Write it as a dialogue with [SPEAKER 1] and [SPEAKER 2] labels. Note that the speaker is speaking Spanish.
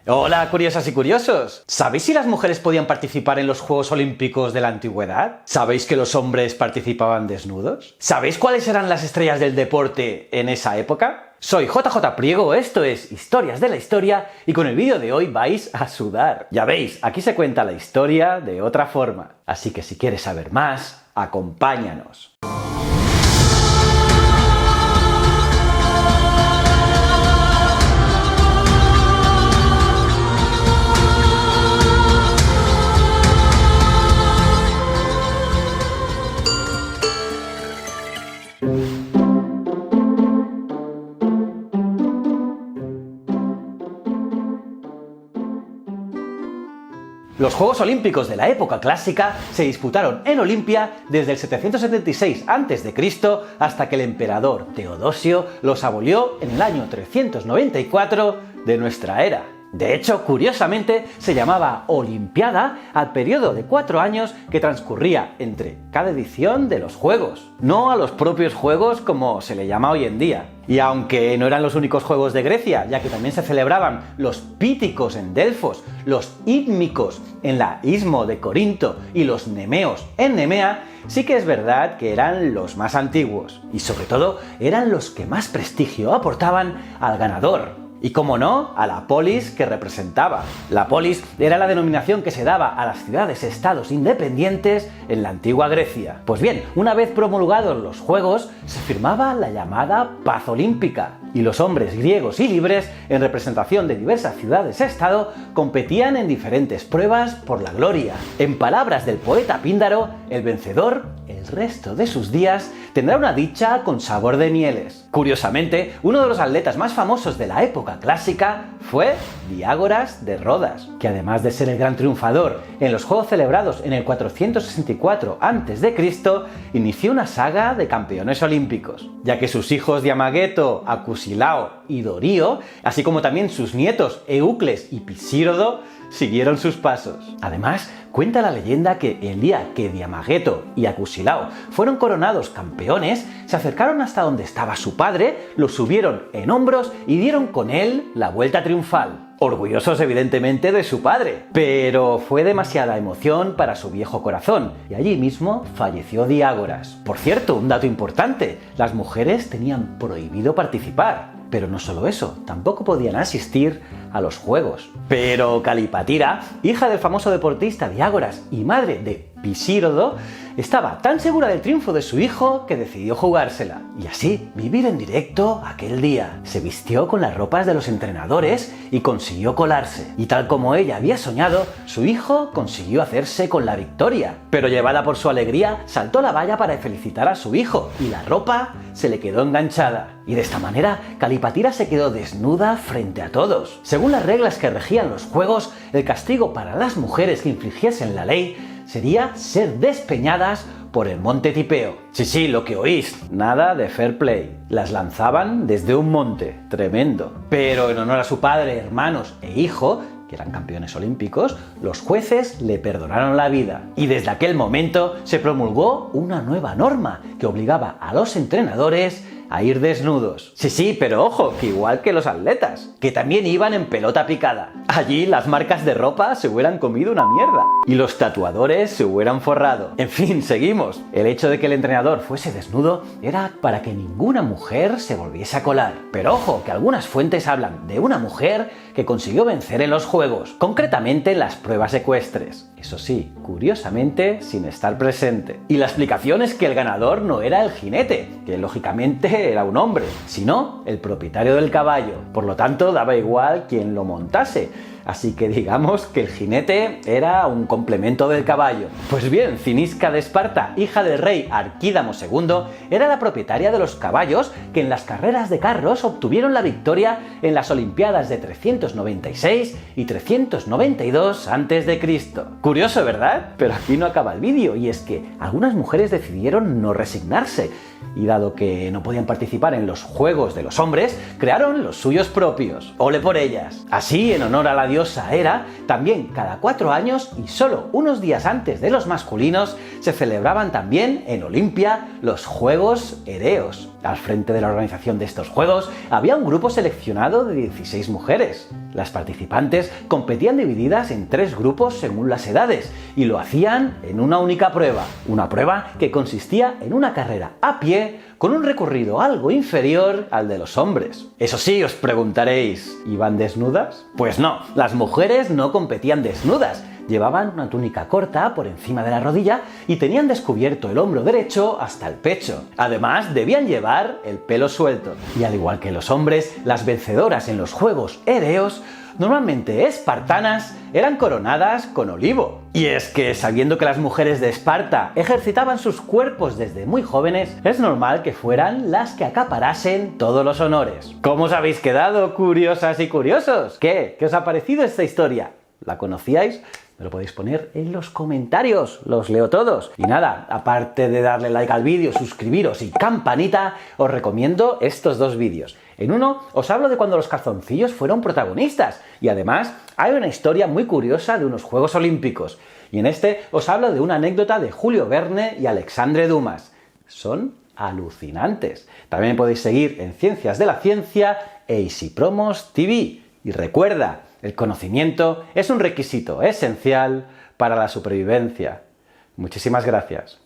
[SPEAKER 1] Hola, curiosas y curiosos. ¿Sabéis si las mujeres podían participar en los Juegos Olímpicos de la antigüedad? ¿Sabéis que los hombres participaban desnudos? ¿Sabéis cuáles eran las estrellas del deporte en esa época? Soy JJ Priego, esto es Historias de la Historia y con el vídeo de hoy vais a sudar. Ya veis, aquí se cuenta la historia de otra forma. Así que si quieres saber más, acompáñanos. Los Juegos Olímpicos de la época clásica se disputaron en Olimpia desde el 776 a.C. hasta que el emperador Teodosio los abolió en el año 394 de nuestra era. De hecho, curiosamente, se llamaba Olimpiada al periodo de 4 años que transcurría entre cada edición de los Juegos, no a los propios Juegos como se le llama hoy en día. Y aunque no eran los únicos Juegos de Grecia, ya que también se celebraban los Píticos en Delfos, los Ítmicos en la Istmo de Corinto y los Nemeos en Nemea, sí que es verdad que eran los más antiguos, y sobre todo eran los que más prestigio aportaban al ganador. Y como no, a la polis que representaba. La polis era la denominación que se daba a las ciudades-estados independientes en la antigua Grecia. Pues bien, una vez promulgados los Juegos, se firmaba la llamada Paz Olímpica, y los hombres griegos y libres, en representación de diversas ciudades-estado, competían en diferentes pruebas por la gloria. En palabras del poeta Píndaro, el vencedor, el resto de sus días, tendrá una dicha con sabor de mieles. Curiosamente, uno de los atletas más famosos de la época clásica fue Diágoras de Rodas, que además de ser el gran triunfador en los Juegos celebrados en el 464 a.C., inició una saga de campeones olímpicos, ya que sus hijos Diamagueto, Acusilao y Dorío, así como también sus nietos Eucles y Pisírodo, siguieron sus pasos. Además, cuenta la leyenda que el día que Diamagueto y Acusilao fueron coronados campeones, se acercaron hasta donde estaba su padre, lo subieron en hombros y dieron con él la vuelta triunfal. Orgullosos evidentemente de su padre, pero fue demasiada emoción para su viejo corazón y allí mismo falleció Diágoras. Por cierto, un dato importante, las mujeres tenían prohibido participar. Pero no solo eso, tampoco podían asistir a los Juegos. Pero Calipatira, hija del famoso deportista Diágoras y madre de Pisírodo, estaba tan segura del triunfo de su hijo que decidió jugársela y así vivir en directo aquel día. Se vistió con las ropas de los entrenadores y consiguió colarse. Y tal como ella había soñado, su hijo consiguió hacerse con la victoria. Pero llevada por su alegría, saltó la valla para felicitar a su hijo y la ropa se le quedó enganchada. Y de esta manera, Calipatira se quedó desnuda frente a todos. Según las reglas que regían los Juegos, el castigo para las mujeres que infringiesen la ley sería ser despeñadas por el monte Tipeo. Sí, lo que oís, nada de fair play. Las lanzaban desde un monte, tremendo. Pero en honor a su padre, hermanos e hijo, que eran campeones olímpicos, los jueces le perdonaron la vida. Y desde aquel momento se promulgó una nueva norma que obligaba a los entrenadores a ir desnudos. Sí, pero ojo, que igual que los atletas, que también iban en pelota picada. Allí las marcas de ropa se hubieran comido una mierda y los tatuadores se hubieran forrado. En fin, seguimos. El hecho de que el entrenador fuese desnudo era para que ninguna mujer se volviese a colar. Pero ojo, que algunas fuentes hablan de una mujer que consiguió vencer en los Juegos, concretamente en las pruebas ecuestres. Eso sí, curiosamente sin estar presente. Y la explicación es que el ganador no era el jinete, que lógicamente era un hombre, sino el propietario del caballo. Por lo tanto, daba igual quien lo montase. Así que digamos que el jinete era un complemento del caballo. Pues bien, Cinisca de Esparta, hija del rey Arquídamo II, era la propietaria de los caballos que en las carreras de carros obtuvieron la victoria en las Olimpiadas de 396 y 392 a.C. Curioso, ¿verdad? Pero aquí no acaba el vídeo, y es que algunas mujeres decidieron no resignarse, y dado que no podían participar en los Juegos de los hombres, crearon los suyos propios. ¡Ole por ellas! Así, en honor a la diosa Hera, también cada 4 años y solo unos días antes de los masculinos, se celebraban también en Olimpia los Juegos Ereos. Al frente de la organización de estos juegos había un grupo seleccionado de 16 mujeres. Las participantes competían divididas en 3 grupos según las edades y lo hacían en una única prueba. Una prueba que consistía en una carrera a pie con un recorrido algo inferior al de los hombres. Eso sí, os preguntaréis, ¿iban desnudas? Pues no, las mujeres no competían desnudas. Llevaban una túnica corta por encima de la rodilla y tenían descubierto el hombro derecho hasta el pecho. Además, debían llevar el pelo suelto. Y al igual que los hombres, las vencedoras en los Juegos Ereos, normalmente espartanas, eran coronadas con olivo. Y es que, sabiendo que las mujeres de Esparta ejercitaban sus cuerpos desde muy jóvenes, es normal que fueran las que acaparasen todos los honores. ¿Cómo os habéis quedado, curiosas y curiosos? ¿Qué os ha parecido esta historia? ¿La conocíais? Me lo podéis poner en los comentarios, los leo todos. Y nada, aparte de darle like al vídeo, suscribiros y campanita, os recomiendo estos 2 vídeos. En uno os hablo de cuando los calzoncillos fueron protagonistas y además hay una historia muy curiosa de unos Juegos Olímpicos. Y en este os hablo de una anécdota de Julio Verne y Alexandre Dumas. Son alucinantes. También me podéis seguir en Ciencias de la Ciencia e Easy Promos TV. Y recuerda, el conocimiento es un requisito esencial para la supervivencia. Muchísimas gracias.